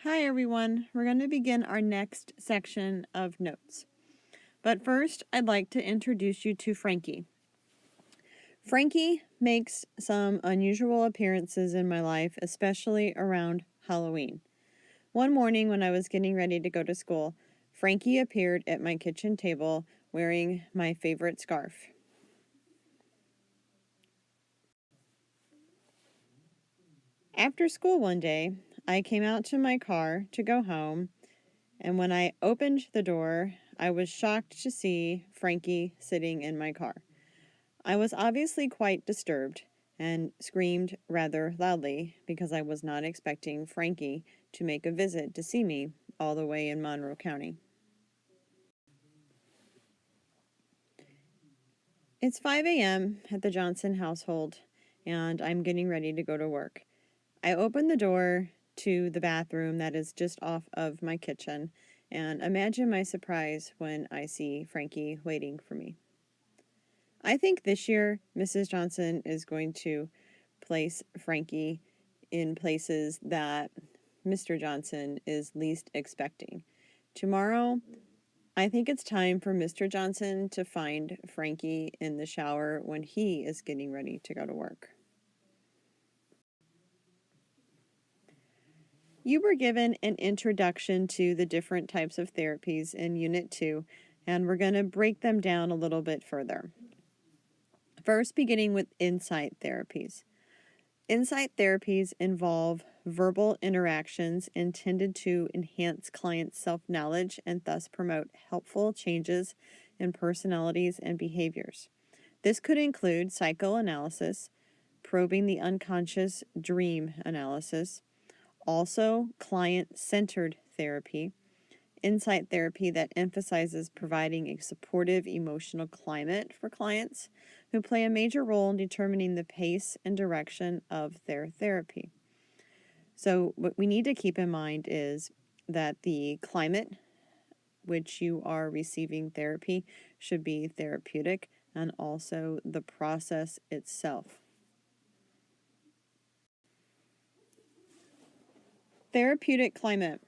Hi everyone, we're going to begin our next section of notes. But first, I'd like to introduce you to Frankie. Frankie makes some unusual appearances in my life, especially around Halloween. One morning when I was getting ready to go to school, Frankie appeared at my kitchen table wearing my favorite scarf. After school one day, I came out to my car to go home, and when I opened the door, I was shocked to see Frankie sitting in my car. I was obviously quite disturbed and screamed rather loudly because I was not expecting Frankie to make a visit to see me all the way in Monroe County. It's 5 a.m. at the Johnson household, and I'm getting ready to go to work. I open the door to the bathroom that is just off of my kitchen, and imagine my surprise when I see Frankie waiting for me. I think this year Mrs. Johnson is going to place Frankie in places that Mr. Johnson is least expecting. Tomorrow, I think it's time for Mr. Johnson to find Frankie in the shower when he is getting ready to go to work. You were given an introduction to the different types of therapies in Unit 2, and we're going to break them down a little bit further. First, beginning with insight therapies. Insight therapies involve verbal interactions intended to enhance clients' self-knowledge and thus promote helpful changes in personalities and behaviors. This could include psychoanalysis, probing the unconscious dream analysis, also client-centered therapy, insight therapy that emphasizes providing a supportive emotional climate for clients who play a major role in determining the pace and direction of their therapy. So, what we need to keep in mind is that the climate which you are receiving therapy should be therapeutic, and also the process itself. Therapeutic climate.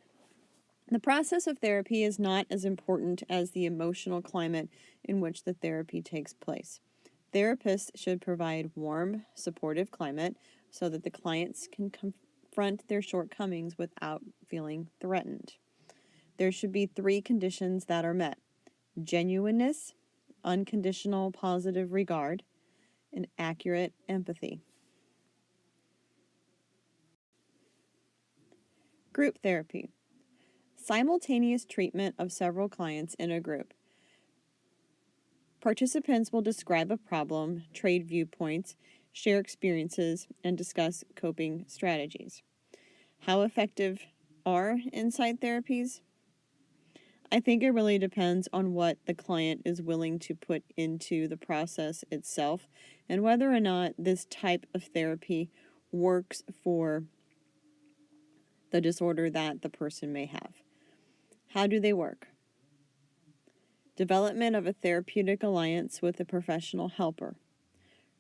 The process of therapy is not as important as the emotional climate in which the therapy takes place. Therapists should provide warm, supportive climate so that the clients can confront their shortcomings without feeling threatened. There should be 3 conditions that are met: genuineness, unconditional positive regard, and accurate empathy. Group therapy. Simultaneous treatment of several clients in a group. Participants will describe a problem, trade viewpoints, share experiences, and discuss coping strategies. How effective are insight therapies? I think it really depends on what the client is willing to put into the process itself and whether or not this type of therapy works for the disorder that the person may have. How do they work? Development of a therapeutic alliance with a professional helper.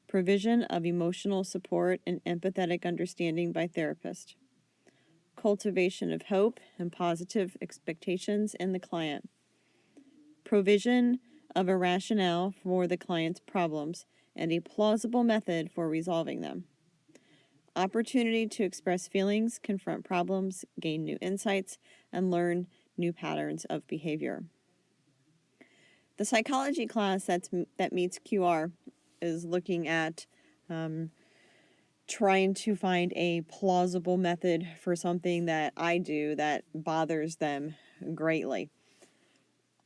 Provision of emotional support and empathetic understanding by therapist. Cultivation of hope and positive expectations in the client. Provision of a rationale for the client's problems and a plausible method for resolving them. Opportunity to express feelings, confront problems, gain new insights, and learn new patterns of behavior. The psychology class that meets QR is looking at trying to find a plausible method for something that I do that bothers them greatly.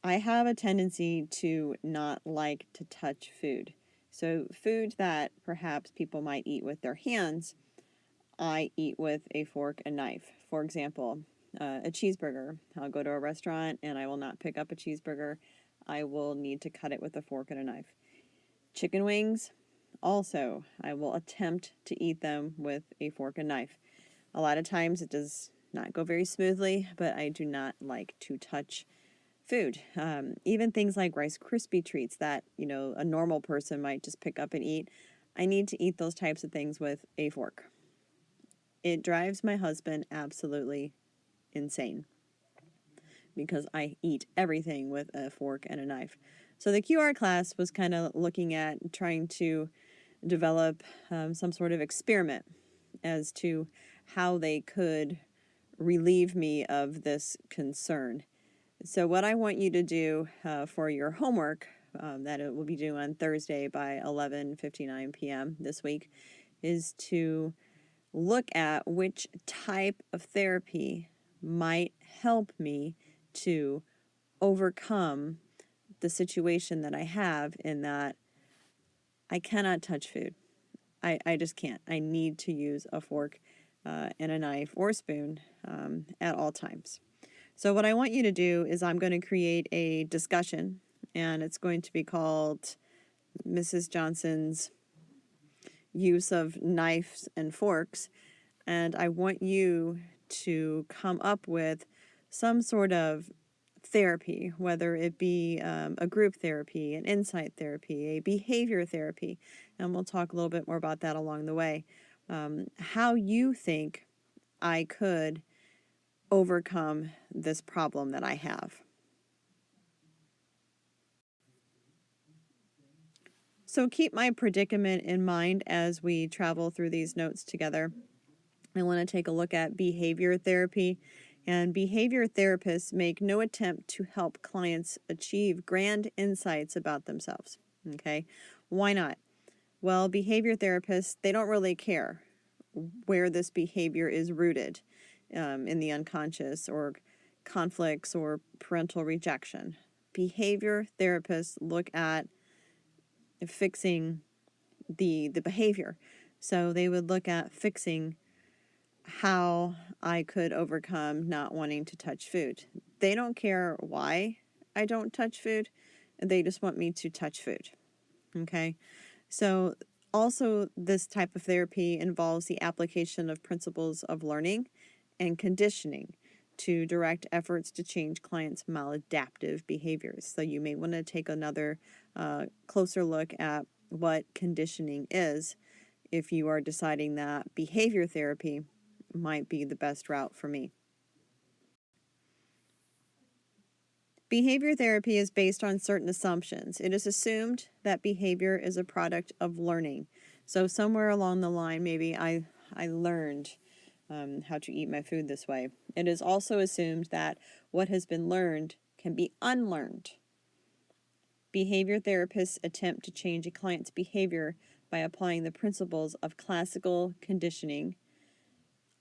I have a tendency to not like to touch food. So food that perhaps people might eat with their hands, I eat with a fork and knife. For example, a cheeseburger. I'll go to a restaurant and I will not pick up a cheeseburger. I will need to cut it with a fork and a knife. Chicken wings, also, I will attempt to eat them with a fork and knife. A lot of times it does not go very smoothly, but I do not like to touch food. Even things like Rice Krispie treats that, a normal person might just pick up and eat. I need to eat those types of things with a fork. It drives my husband absolutely insane because I eat everything with a fork and a knife. So the QR class was kind of looking at trying to develop some sort of experiment as to how they could relieve me of this concern. So what I want you to do for your homework that it will be due on Thursday by 11:59 p.m. this week is to look at which type of therapy might help me to overcome the situation that I have, in that I cannot touch food. I just can't. I need to use a fork and a knife or spoon at all times. So what I want you to do is I'm going to create a discussion, and it's going to be called Mrs. Johnson's use of knives and forks. And I want you to come up with some sort of therapy, whether it be a group therapy, an insight therapy, a behavior therapy, and we'll talk a little bit more about that along the way, how you think I could overcome this problem that I have. So keep my predicament in mind as we travel through these notes together. I want to take a look at behavior therapy. And behavior therapists make no attempt to help clients achieve grand insights about themselves. Okay, why not? Well, behavior therapists, they don't really care where this behavior is rooted in the unconscious, or conflicts, or parental rejection. Behavior therapists look at fixing the behavior. So they would look at fixing how I could overcome not wanting to touch food. They don't care why I don't touch food. They just want me to touch food. Okay? So also, this type of therapy involves the application of principles of learning and conditioning to direct efforts to change clients' maladaptive behaviors. So you may want to take another closer look at what conditioning is if you are deciding that behavior therapy might be the best route for me. Behavior therapy is based on certain assumptions. It is assumed that behavior is a product of learning. So somewhere along the line, maybe I learned how to eat my food this way. It is also assumed that what has been learned can be unlearned. Behavior therapists attempt to change a client's behavior by applying the principles of classical conditioning,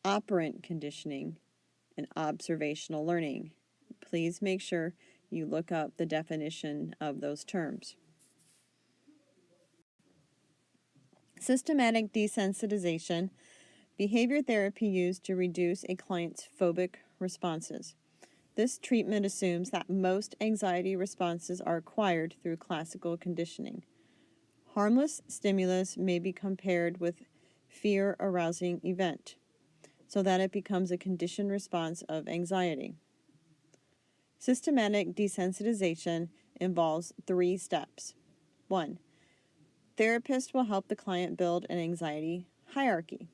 operant conditioning, and observational learning. Please make sure you look up the definition of those terms. Systematic desensitization, behavior therapy used to reduce a client's phobic responses. This treatment assumes that most anxiety responses are acquired through classical conditioning. Harmless stimulus may be compared with fear-arousing event, so that it becomes a conditioned response of anxiety. Systematic desensitization involves 3 steps. 1. Therapist will help the client build an anxiety hierarchy.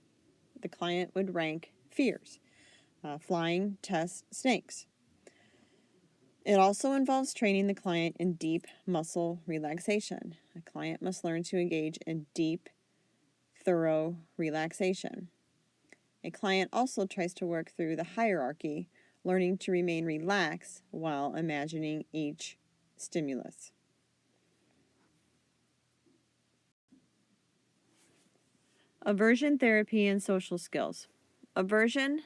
The client would rank fears: flying, tests, snakes. It also involves training the client in deep muscle relaxation. A client must learn to engage in deep, thorough relaxation. A client also tries to work through the hierarchy, learning to remain relaxed while imagining each stimulus. Aversion therapy and social skills. Aversion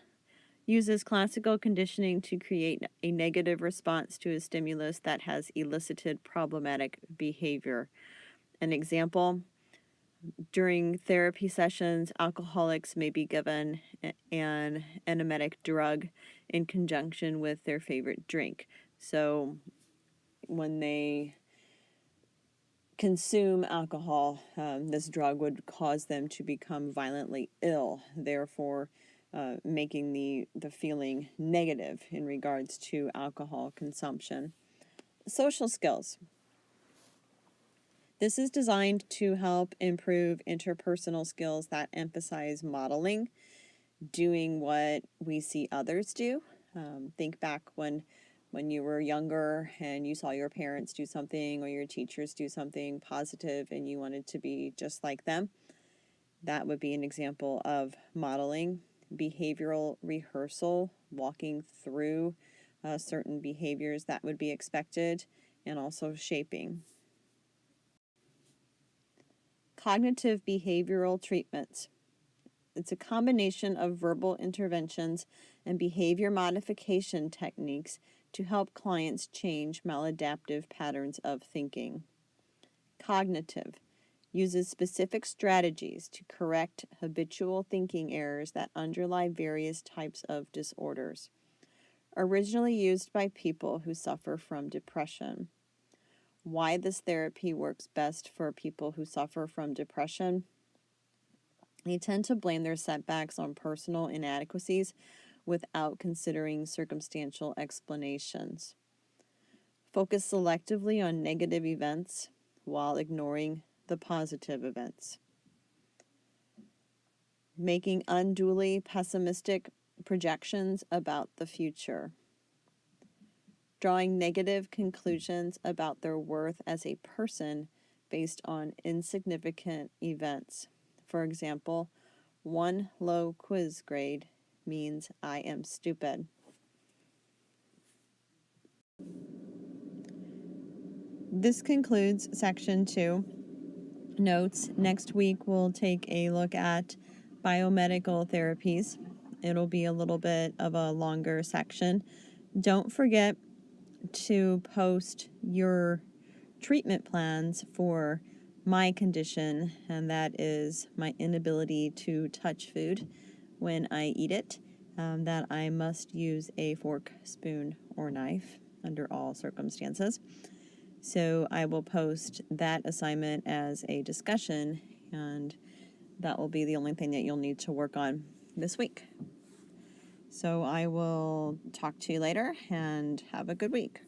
uses classical conditioning to create a negative response to a stimulus that has elicited problematic behavior. An example: during therapy sessions, alcoholics may be given an emetic drug in conjunction with their favorite drink. So when they consume alcohol, this drug would cause them to become violently ill, therefore making the feeling negative in regards to alcohol consumption. Social skills. This is designed to help improve interpersonal skills that emphasize modeling, doing what we see others do, Think back when you were younger and you saw your parents do something or your teachers do something positive and you wanted to be just like them. That would be an example of modeling. Behavioral rehearsal, walking through certain behaviors that would be expected, and also shaping. Cognitive behavioral treatments. It's a combination of verbal interventions and behavior modification techniques to help clients change maladaptive patterns of thinking. Cognitive uses specific strategies to correct habitual thinking errors that underlie various types of disorders. Originally used by people who suffer from depression. Why this therapy works best for people who suffer from depression? They tend to blame their setbacks on personal inadequacies without considering circumstantial explanations. Focus selectively on negative events while ignoring the positive events. Making unduly pessimistic projections about the future. Drawing negative conclusions about their worth as a person based on insignificant events. For example, 1 low quiz grade means I am stupid. This concludes section 2. Notes. Next week we'll take a look at biomedical therapies. It'll be a little bit of a longer section. Don't forget to post your treatment plans for my condition, and that is my inability to touch food when I eat it, that I must use a fork, spoon, or knife under all circumstances. So I will post that assignment as a discussion, and that will be the only thing that you'll need to work on this week. So I will talk to you later, and have a good week.